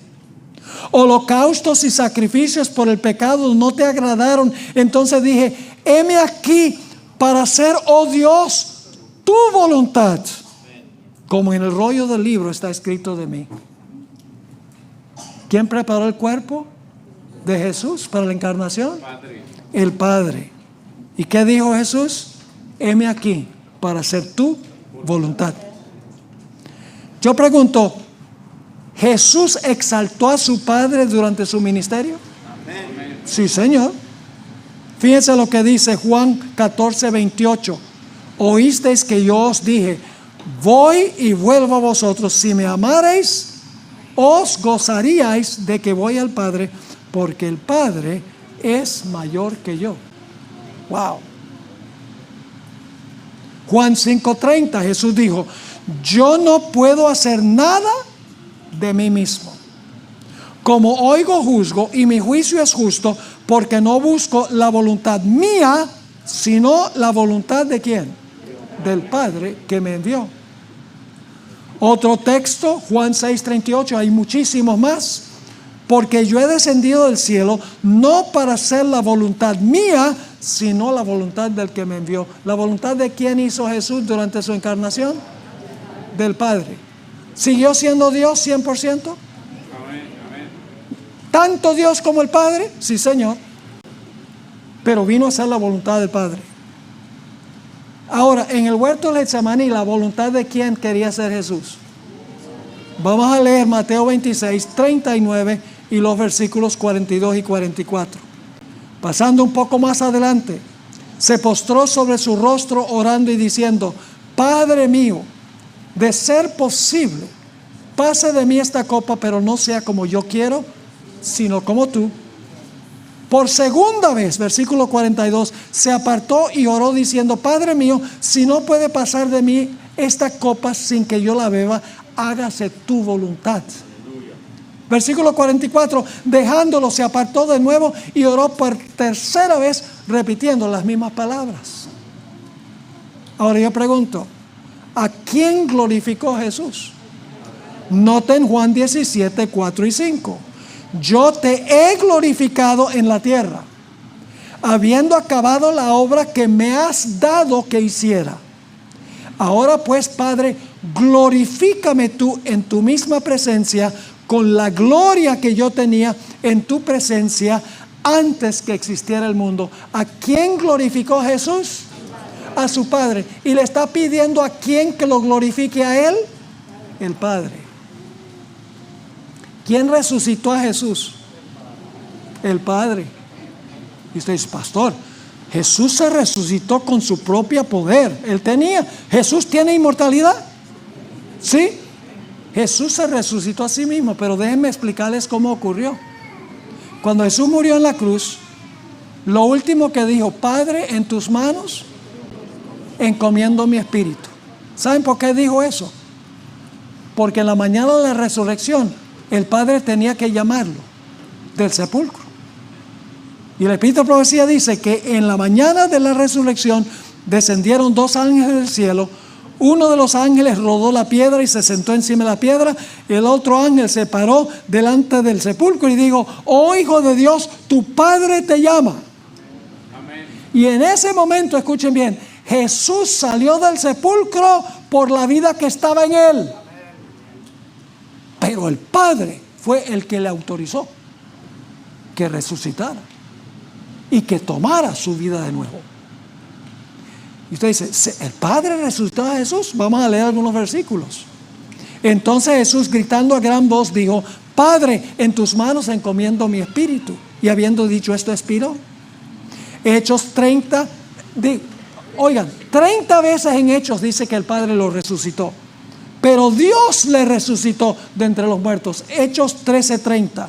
Holocaustos y sacrificios por el pecado no te agradaron. Entonces dije, heme aquí para hacer, oh Dios, tu voluntad. Como en el rollo del libro está escrito de mí. ¿Quién preparó el cuerpo de Jesús para la encarnación? El Padre. ¿Y qué dijo Jesús? Heme aquí para hacer tu voluntad. Yo pregunto, ¿Jesús exaltó a su Padre durante su ministerio? Amén. Sí, Señor. Fíjense lo que dice Juan 14:28. Oísteis que yo os dije, voy y vuelvo a vosotros. Si me amarais, os gozaríais de que voy al Padre, porque el Padre es mayor que yo. Wow. Juan 5:30, Jesús dijo, yo no puedo hacer nada de mí mismo. Como oigo, juzgo, y mi juicio es justo, porque no busco la voluntad mía, sino la voluntad ¿de quién? Del Padre que me envió. Otro texto, Juan 6:38, hay muchísimos más. Porque yo he descendido del cielo no para hacer la voluntad mía, sino la voluntad del que me envió. ¿La voluntad de quién hizo Jesús durante su encarnación? Del Padre. ¿Siguió siendo Dios 100%? ¿Tanto Dios como el Padre? Sí, Señor. Pero vino a hacer la voluntad del Padre. Ahora, en el huerto de Getsemaní, ¿la voluntad de quién quería ser Jesús? Vamos a leer Mateo 26, 39 y los versículos 42 y 44. Pasando un poco más adelante, se postró sobre su rostro orando y diciendo: Padre mío, de ser posible, pase de mí esta copa, pero no sea como yo quiero, sino como tú. Por segunda vez, versículo 42, se apartó y oró diciendo: Padre mío, si no puede pasar de mí esta copa sin que yo la beba, hágase tu voluntad. Versículo 44, dejándolo se apartó de nuevo y oró por tercera vez, repitiendo las mismas palabras. Ahora yo pregunto, ¿a quién glorificó Jesús? Noten Juan 17, 4 y 5. Yo te he glorificado en la tierra, habiendo acabado la obra que me has dado que hiciera. Ahora pues, Padre, glorifícame tú en tu misma presencia con la gloria que yo tenía en tu presencia antes que existiera el mundo. ¿A quién glorificó Jesús? A su Padre. Y le está pidiendo a quién que lo glorifique a él. El Padre. ¿Quién resucitó a Jesús? El Padre. Y usted dice: pastor, Jesús se resucitó con su propio poder. Jesús tiene inmortalidad. ¿Sí? Jesús se resucitó a sí mismo, pero déjenme explicarles cómo ocurrió. Cuando Jesús murió en la cruz, lo último que dijo: Padre, en tus manos encomiendo mi espíritu. ¿Saben por qué dijo eso? Porque en la mañana de la resurrección, el Padre tenía que llamarlo del sepulcro. Y el Espíritu de Profecía dice que en la mañana de la resurrección descendieron dos ángeles del cielo. Uno de los ángeles rodó la piedra y se sentó encima de la piedra. El otro ángel se paró delante del sepulcro y dijo: oh Hijo de Dios, tu Padre te llama. Amén. Y en ese momento, escuchen bien, Jesús salió del sepulcro por la vida que estaba en él. Pero el Padre fue el que le autorizó que resucitara y que tomara su vida de nuevo. Y usted dice: ¿el Padre resucitó a Jesús? Vamos a leer algunos versículos. Entonces Jesús, gritando a gran voz, dijo: Padre, en tus manos encomiendo mi espíritu. Y habiendo dicho esto, expiró. Hechos 30, 30 veces en Hechos dice que el Padre lo resucitó. Pero Dios le resucitó de entre los muertos. Hechos 13:30.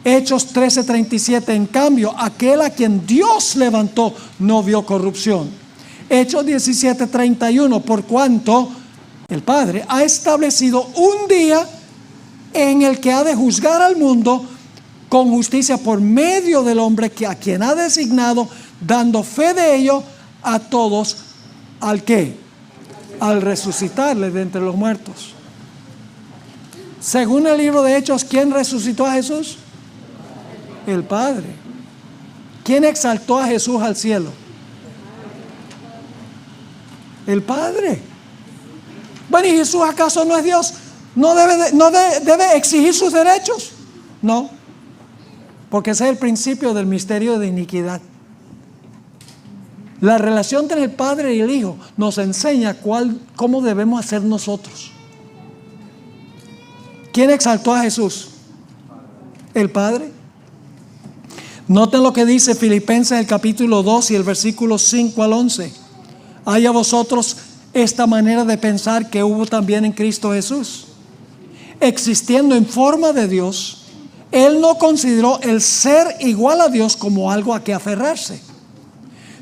Hechos 13:37. En cambio, aquel a quien Dios levantó no vio corrupción. Hechos 17:31. Por cuanto el Padre ha establecido un día en el que ha de juzgar al mundo con justicia por medio del hombre a quien ha designado, dando fe de ello a todos. ¿Al qué? Al resucitarle de entre los muertos. Según el libro de Hechos, ¿quién resucitó a Jesús? El Padre. ¿Quién exaltó a Jesús al cielo? El Padre. Bueno, ¿y Jesús acaso no es Dios? ¿No debe exigir sus derechos? No, porque ese es el principio del misterio de iniquidad. La relación entre el Padre y el Hijo nos enseña cómo debemos hacer nosotros. ¿Quién exaltó a Jesús? El Padre. Noten lo que dice Filipenses el capítulo 2 y el versículo 5 al 11. Hay a vosotros esta manera de pensar que hubo también en Cristo Jesús. Existiendo en forma de Dios, Él no consideró el ser igual a Dios como algo a que aferrarse,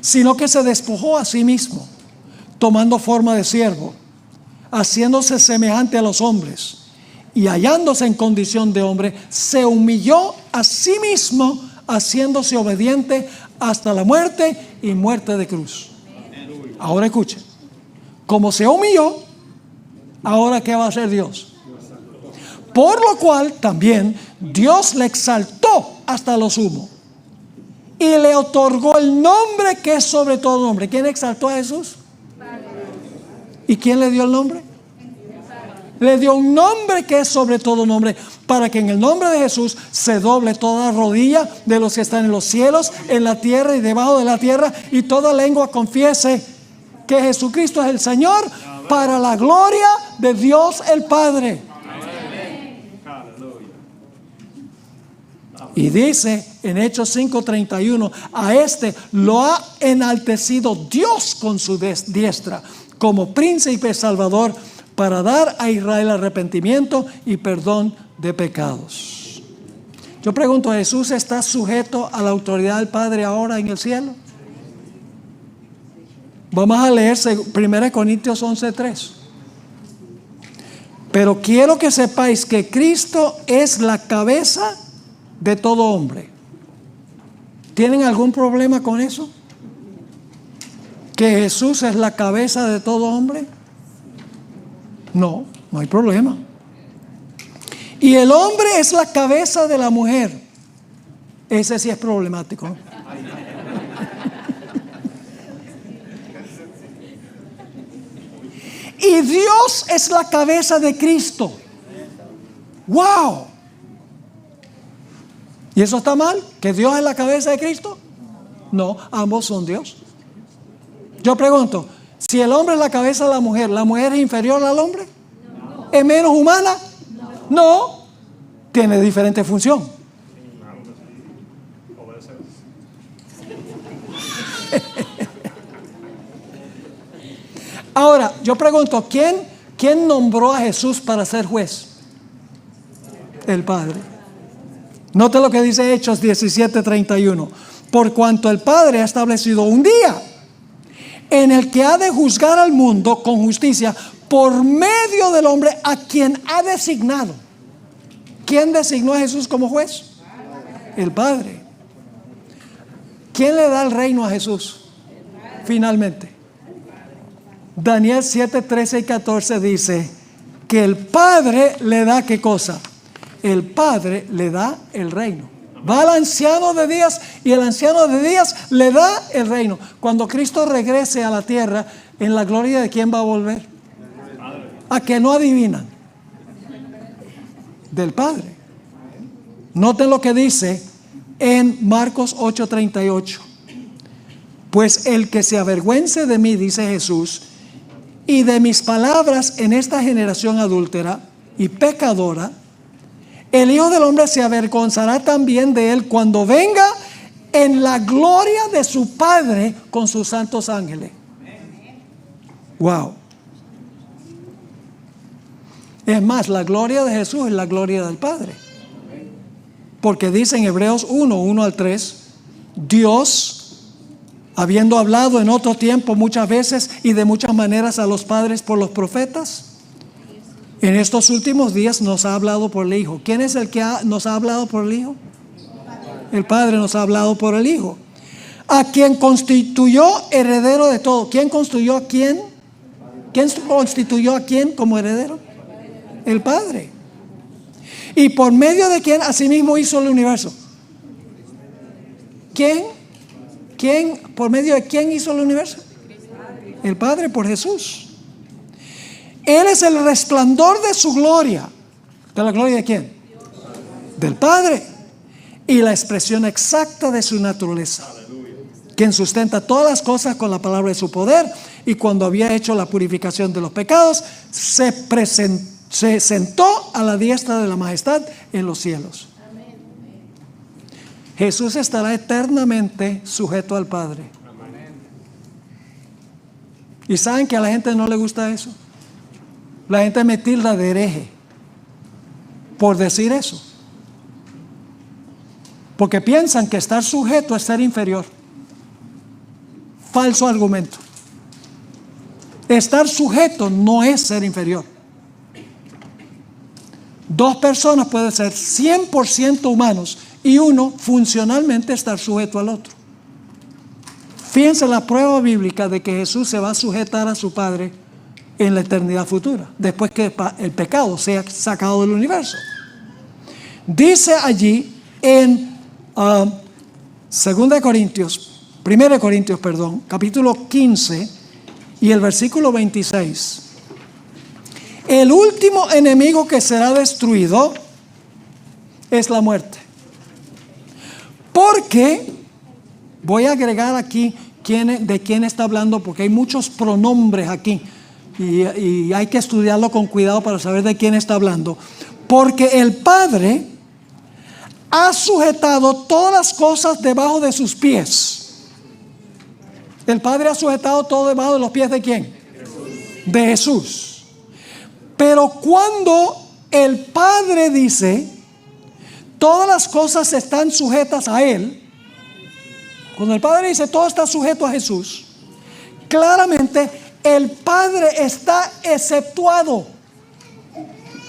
sino que se despojó a sí mismo, tomando forma de siervo, haciéndose semejante a los hombres, y hallándose en condición de hombre, se humilló a sí mismo, haciéndose obediente hasta la muerte y muerte de cruz. Ahora escuchen, como se humilló, ahora ¿qué va a hacer Dios? Por lo cual también Dios le exaltó hasta lo sumo y le otorgó el nombre que es sobre todo nombre. ¿Quién exaltó a Jesús? ¿Y quién le dio el nombre? Le dio un nombre que es sobre todo nombre, para que en el nombre de Jesús se doble toda rodilla de los que están en los cielos, en la tierra y debajo de la tierra, y toda lengua confiese que Jesucristo es el Señor, para la gloria de Dios el Padre. Y dice en Hechos 5:31, a este lo ha enaltecido Dios con su diestra como príncipe salvador, para dar a Israel arrepentimiento y perdón de pecados. Yo pregunto, ¿Jesús está sujeto a la autoridad del Padre ahora en el cielo? Vamos a leer 1 Corintios 11:3. Pero quiero que sepáis que Cristo es la cabeza de todo hombre. ¿Tienen algún problema con eso? ¿Que Jesús es la cabeza de todo hombre? No, no hay problema. Y el hombre es la cabeza de la mujer. Ese sí es problemático, ¿no? Y Dios es la cabeza de Cristo. ¡Wow! ¿Y eso está mal? ¿Que Dios es la cabeza de Cristo? No, ambos son Dios. Yo pregunto, si el hombre es la cabeza de la mujer es inferior al hombre? No. ¿Es menos humana? No. Tiene diferente función. Ahora, yo pregunto, ¿quién nombró a Jesús para ser juez? El Padre. Note lo que dice Hechos 17:31. Por cuanto el Padre ha establecido un día en el que ha de juzgar al mundo con justicia por medio del hombre a quien ha designado. ¿Quién designó a Jesús como juez? El Padre. ¿Quién le da el reino a Jesús? Finalmente. Daniel 7:13 y 14 dice que el Padre le da ¿qué cosa? El Padre le da el reino. Va al anciano de días y el anciano de días le da el reino. Cuando Cristo regrese a la tierra, ¿en la gloria de quién va a volver? ¿A que no adivinan? Del Padre. Noten lo que dice en Marcos 8:38. Pues el que se avergüence de mí, dice Jesús, y de mis palabras en esta generación adúltera y pecadora, el Hijo del Hombre se avergonzará también de él cuando venga en la gloria de su Padre con sus santos ángeles. Wow. Es más, la gloria de Jesús es la gloria del Padre. Porque dice en Hebreos 1:1-3, Dios, habiendo hablado en otro tiempo muchas veces y de muchas maneras a los padres por los profetas, en estos últimos días nos ha hablado por el Hijo. ¿Quién es el que nos ha hablado por el Hijo? El Padre nos ha hablado por el Hijo, a quien constituyó heredero de todo. ¿Quién constituyó a quién? ¿Quién constituyó a quién como heredero? El Padre. ¿Y por medio de quién asimismo hizo el universo? ¿Quién? ¿Por medio de quién hizo el universo? El Padre, por Jesús. Él es el resplandor de su gloria. ¿De la gloria de quién? Del Padre. Y la expresión exacta de su naturaleza. Quien sustenta todas las cosas con la palabra de su poder. Y cuando había hecho la purificación de los pecados, se sentó a la diestra de la majestad en los cielos. Jesús estará eternamente sujeto al Padre. ¿Y saben que a la gente no le gusta eso? La gente me tilda de hereje por decir eso, porque piensan que estar sujeto es ser inferior. Falso argumento. Estar sujeto no es ser inferior. Dos personas pueden ser 100% humanos y uno funcionalmente estar sujeto al otro. Fíjense la prueba bíblica de que Jesús se va a sujetar a su Padre en la eternidad futura, después que el pecado sea sacado del universo. Dice allí en 1 Corintios, capítulo 15 y el versículo 26. El último enemigo que será destruido es la muerte. Porque, voy a agregar aquí de quién está hablando, porque hay muchos pronombres aquí. Y hay que estudiarlo con cuidado para saber de quién está hablando. Porque el Padre ha sujetado todas las cosas debajo de sus pies. El Padre ha sujetado todo debajo de los pies ¿de quién? Jesús. De Jesús. Pero cuando el Padre dice todas las cosas están sujetas a Él, cuando el Padre dice todo está sujeto a Jesús, claramente el Padre está exceptuado,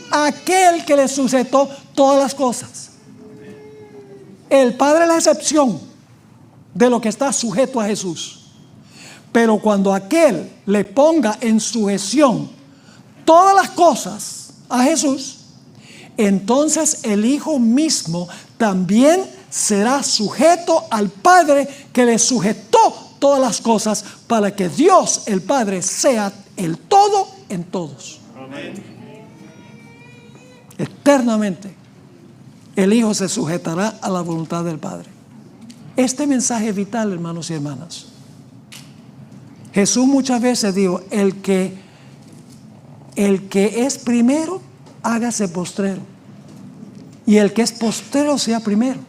aquel que le sujetó todas las cosas. El Padre es la excepción de lo que está sujeto a Jesús. Pero cuando aquel le ponga en sujeción todas las cosas a Jesús, entonces el Hijo mismo también será sujeto al Padre que le sujetó todas las cosas, para que Dios el Padre sea el todo en todos. Amén. Eternamente el Hijo se sujetará a la voluntad del Padre. Este mensaje es vital, hermanos y hermanas. Jesús muchas veces dijo: el que es primero, hágase postrero, y el que es postrero sea primero.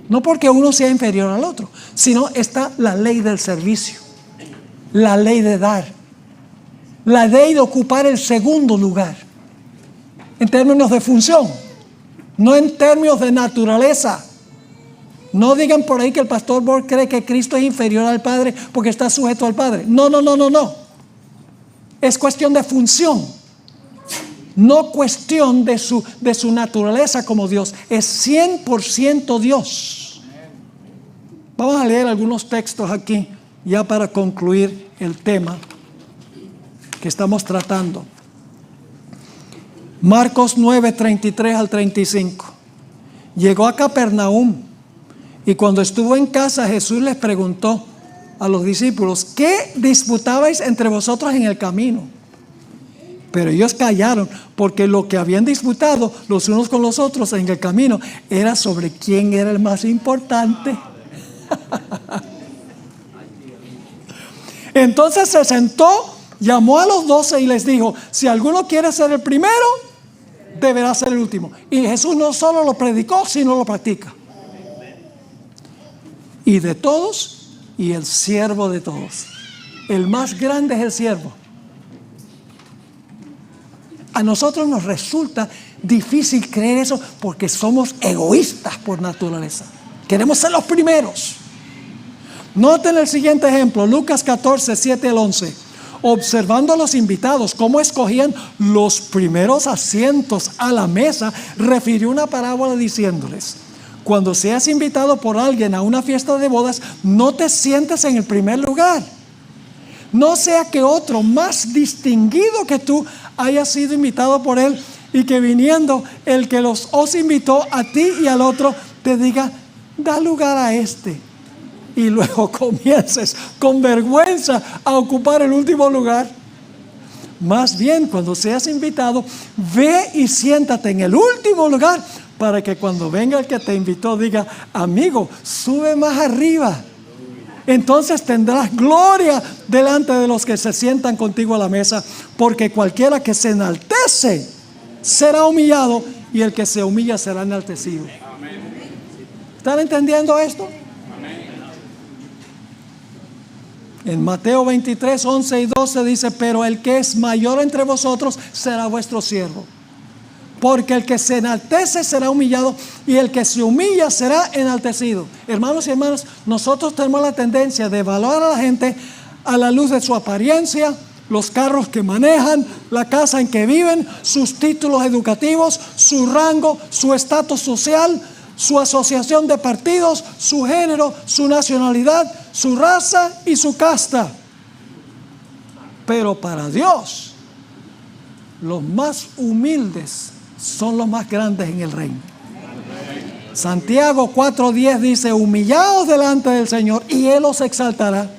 No porque uno sea inferior al otro, sino está la ley del servicio, la ley de dar, la ley de ocupar el segundo lugar en términos de función, no en términos de naturaleza. No digan por ahí que el pastor Borg cree que Cristo es inferior al Padre porque está sujeto al Padre. No. Es cuestión de función, no cuestión de su naturaleza como Dios. Es 100% Dios. Vamos a leer algunos textos aquí ya para concluir el tema que estamos tratando. Marcos 9, 33 al 35. Llegó a Capernaum y cuando estuvo en casa, Jesús les preguntó a los discípulos: ¿qué disputabais entre vosotros en el camino? Pero ellos callaron, porque lo que habían disputado los unos con los otros en el camino era sobre quién era el más importante. Entonces se sentó, llamó a los 12 y les dijo: si alguno quiere ser el primero, deberá ser el último. Y Jesús no solo lo predicó, sino lo practica. Y de todos, y el siervo de todos. El más grande es el siervo. A nosotros nos resulta difícil creer eso porque somos egoístas por naturaleza. Queremos ser los primeros. Noten el siguiente ejemplo, Lucas 14, 7 al 11. Observando a los invitados cómo escogían los primeros asientos a la mesa, refirió una parábola diciéndoles: cuando seas invitado por alguien a una fiesta de bodas, no te sientes en el primer lugar. No sea que otro más distinguido que tú haya sido invitado por él, y que viniendo el que os invitó a ti y al otro, te diga: da lugar a este, y luego comiences con vergüenza a ocupar el último lugar. Más bien, cuando seas invitado, ve y siéntate en el último lugar, para que cuando venga el que te invitó diga: amigo, sube más arriba. Entonces tendrás gloria delante de los que se sientan contigo a la mesa, porque cualquiera que se enaltece será humillado, y el que se humilla será enaltecido. ¿Están entendiendo esto? En Mateo 23, 11 y 12 dice: pero el que es mayor entre vosotros será vuestro siervo. Porque el que se enaltece será humillado, y el que se humilla será enaltecido. Hermanos y hermanas, nosotros tenemos la tendencia de evaluar a la gente a la luz de su apariencia, los carros que manejan, la casa en que viven, sus títulos educativos, su rango, su estatus social, su asociación de partidos, su género, su nacionalidad, su raza y su casta. Pero para Dios, los más humildes son los más grandes en el reino. Santiago 4:10 dice: humillaos delante del Señor y Él os exaltará.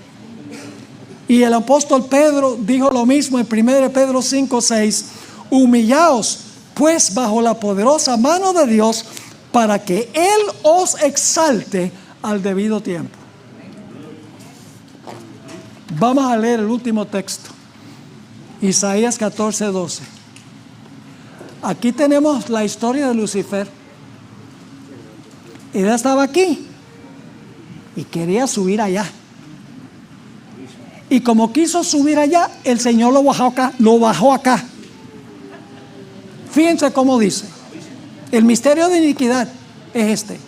Y el apóstol Pedro dijo lo mismo en 1 Pedro 5:6: humillaos pues bajo la poderosa mano de Dios, para que Él os exalte al debido tiempo. Vamos a leer el último texto, Isaías 14:12. Aquí tenemos la historia de Lucifer. Él estaba aquí y quería subir allá. Y como quiso subir allá, el Señor lo bajó acá. Fíjense cómo dice. El misterio de iniquidad es este: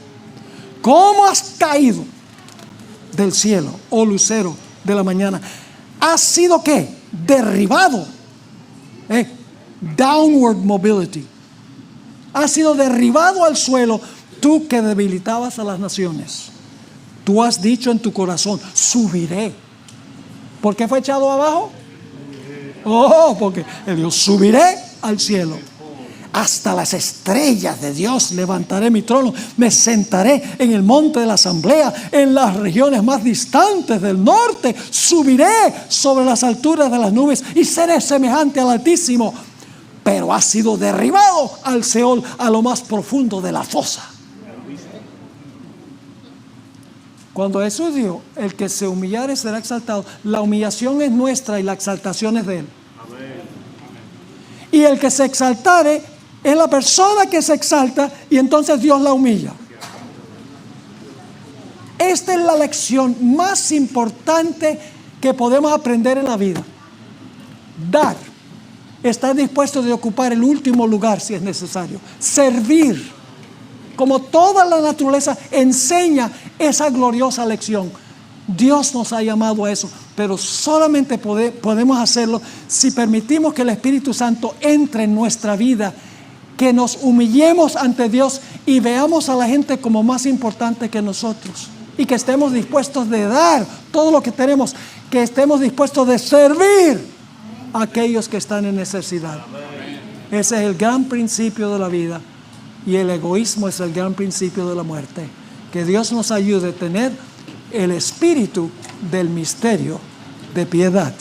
¿cómo has caído del cielo, oh lucero de la mañana? ¿Has sido qué? Derribado. Downward mobility. Has sido derribado al suelo, tú que debilitabas a las naciones. Tú has dicho en tu corazón: subiré. ¿Por qué fue echado abajo? Oh, porque Dios: subiré al cielo. Hasta las estrellas de Dios levantaré mi trono. Me sentaré en el monte de la asamblea, en las regiones más distantes del norte. Subiré sobre las alturas de las nubes y seré semejante al Altísimo. Pero ha sido derribado al Seol, a lo más profundo de la fosa. Cuando Jesús dijo: el que se humillare será exaltado, la humillación es nuestra y la exaltación es de Él. Y el que se exaltare es la persona que se exalta, y entonces Dios la humilla. Esta es la lección más importante que podemos aprender en la vida. Dar. Estar dispuesto de ocupar el último lugar si es necesario. Servir. Como toda la naturaleza enseña esa gloriosa lección. Dios nos ha llamado a eso, pero solamente podemos hacerlo si permitimos que el Espíritu Santo entre en nuestra vida, que nos humillemos ante Dios y veamos a la gente como más importante que nosotros, y que estemos dispuestos de dar todo lo que tenemos, que estemos dispuestos de servir a aquellos que están en necesidad. Ese es el gran principio de la vida, y el egoísmo es el gran principio de la muerte. Que Dios nos ayude a tener el espíritu del misterio de piedad.